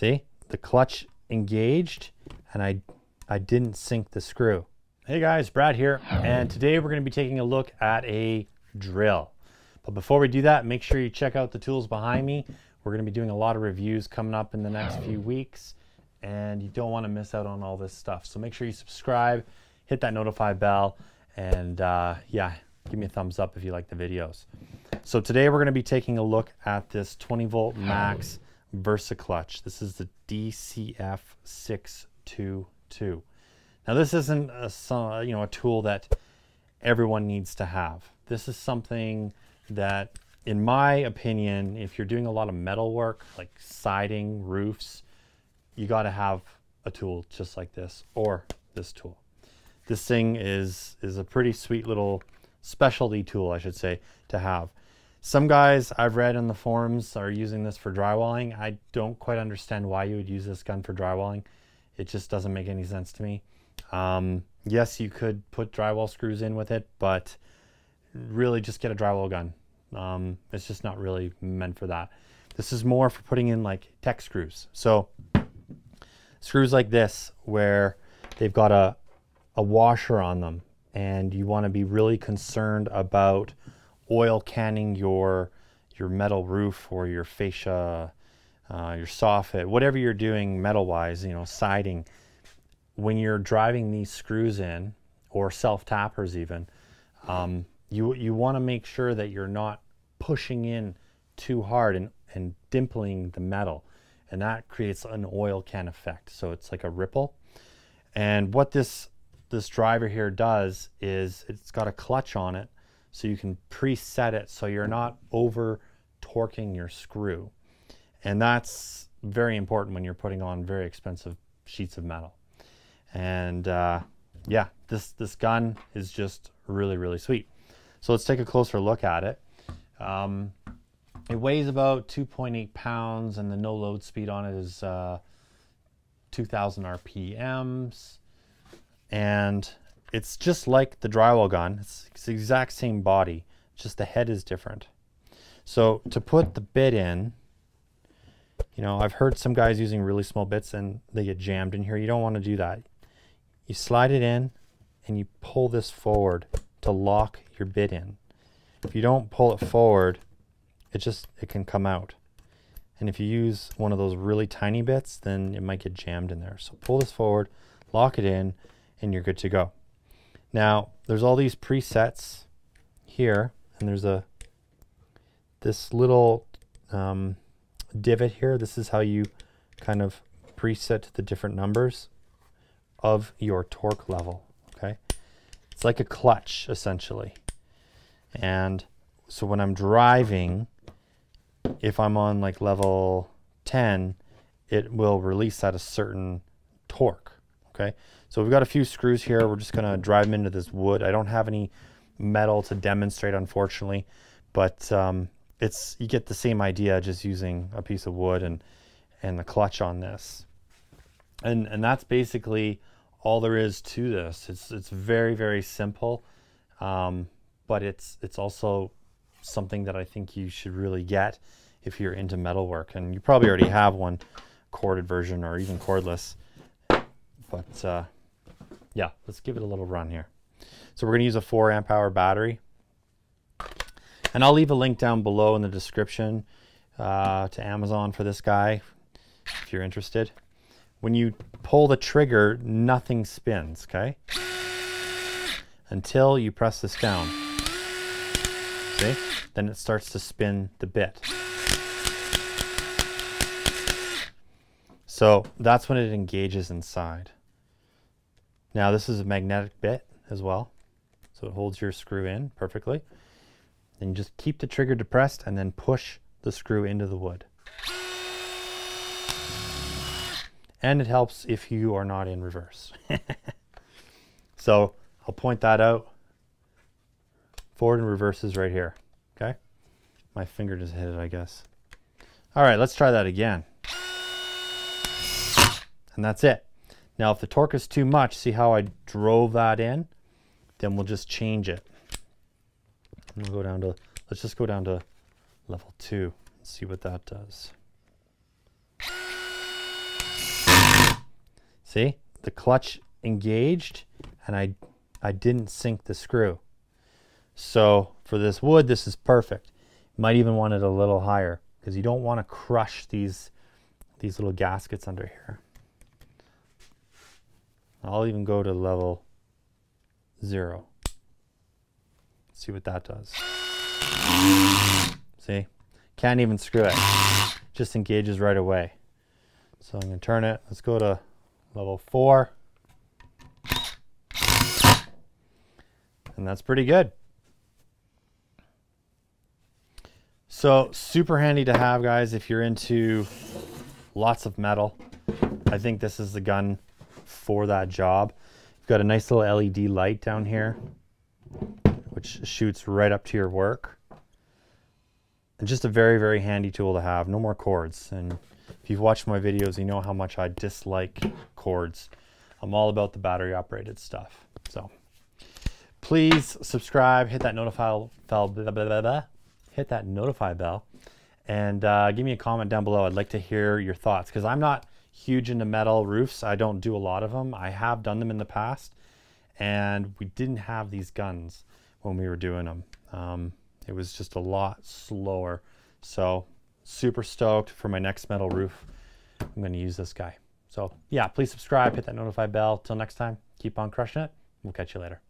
See, the clutch engaged and I didn't sink the screw. Hey guys, Brad here, and today we're going to be taking a look at a drill. But before we do that, make sure you check out the tools behind me. We're going to be doing a lot of reviews coming up in the next few weeks, and you don't want to miss out on all this stuff. So make sure you subscribe, hit that notify bell, and yeah, give me a thumbs up if you like the videos. So today we're going to be taking a look at this 20 volt max Versa clutch. This is the DCF622. Now this isn't a tool that everyone needs to have. This is something that, in my opinion, if you're doing a lot of metal work like siding, roofs, you got to have a tool just like this, or this tool. This thing is a pretty sweet little specialty tool, I should say, to have. Some guys I've read in the forums are using this for drywalling. I don't quite understand why you would use this gun for drywalling. It just doesn't make any sense to me. Yes, you could put drywall screws in with it, but really just get a drywall gun. It's just not really meant for that. This is more for putting in like tech screws. So screws like this, where they've got a washer on them, and you want to be really concerned about oil canning your metal roof or your fascia, your soffit, whatever you're doing metal wise, siding. When you're driving these screws in, or self tappers even, you want to make sure that you're not pushing in too hard and dimpling the metal, and that creates an oil can effect. So it's like a ripple. And what this driver here does is it's got a clutch on it, so you can preset it so you're not over torquing your screw. And that's very important when you're putting on very expensive sheets of metal. And yeah, this gun is just really, really sweet. So let's take a closer look at it. It weighs about 2.8 pounds, and the no load speed on it is 2,000 RPMs. And it's just like the drywall gun. It's the exact same body, just the head is different. So to put the bit in, I've heard some guys using really small bits and they get jammed in here. You don't want to do that. You slide it in and you pull this forward to lock your bit in. If you don't pull it forward, it can come out. And if you use one of those really tiny bits, then it might get jammed in there. So pull this forward, lock it in, and you're good to go. Now, there's all these presets here, and there's this little divot here. This is how you kind of preset the different numbers of your torque level, okay? It's like a clutch, essentially. And so when I'm driving, if I'm on like level 10, it will release at a certain torque, okay? So we've got a few screws here. We're just gonna drive them into this wood. I don't have any metal to demonstrate, unfortunately, but you get the same idea just using a piece of wood and the clutch on this. And that's basically all there is to this. It's very, very simple, but it's also something that I think you should really get if you're into metalwork. And you probably already have one corded version or even cordless, but yeah, let's give it a little run here. So we're going to use a 4 amp hour battery, and I'll leave a link down below in the description to Amazon for this guy if you're interested. When you pull the trigger, nothing spins, okay? Until you press this down. See? Then it starts to spin the bit. So that's when it engages inside. Now this is a magnetic bit as well, so it holds your screw in perfectly. Then you just keep the trigger depressed and then push the screw into the wood. And it helps if you are not in reverse. So I'll point that out. Forward and reverse is right here, okay? My finger just hit it, I guess. All right, let's try that again. And that's it. Now, if the torque is too much, see how I drove that in? Then we'll just change it. And we'll go down to, let's just go down to level 2 and see what that does. See, the clutch engaged and I didn't sink the screw. So for this wood, this is perfect. You might even want it a little higher because you don't want to crush these little gaskets under here. I'll even go to level 0. See what that does. See? Can't even screw it. Just engages right away. So I'm going to turn it. Let's go to level 4. And that's pretty good. So super handy to have, guys, if you're into lots of metal. I think this is the gun for that job. You've got a nice little LED light down here, which shoots right up to your work. And just a very, very handy tool to have. No more cords. And if you've watched my videos, you know how much I dislike cords. I'm all about the battery operated stuff. So please subscribe, hit that notify bell, hit that notify bell, and give me a comment down below. I'd like to hear your thoughts because I'm not huge into metal roofs. I don't do a lot of them. I have done them in the past, and we didn't have these guns when we were doing them. It was just a lot slower. So super stoked for my next metal roof. I'm going to use this guy. So yeah, please subscribe, hit that notify bell. Till next time, keep on crushing it. We'll catch you later.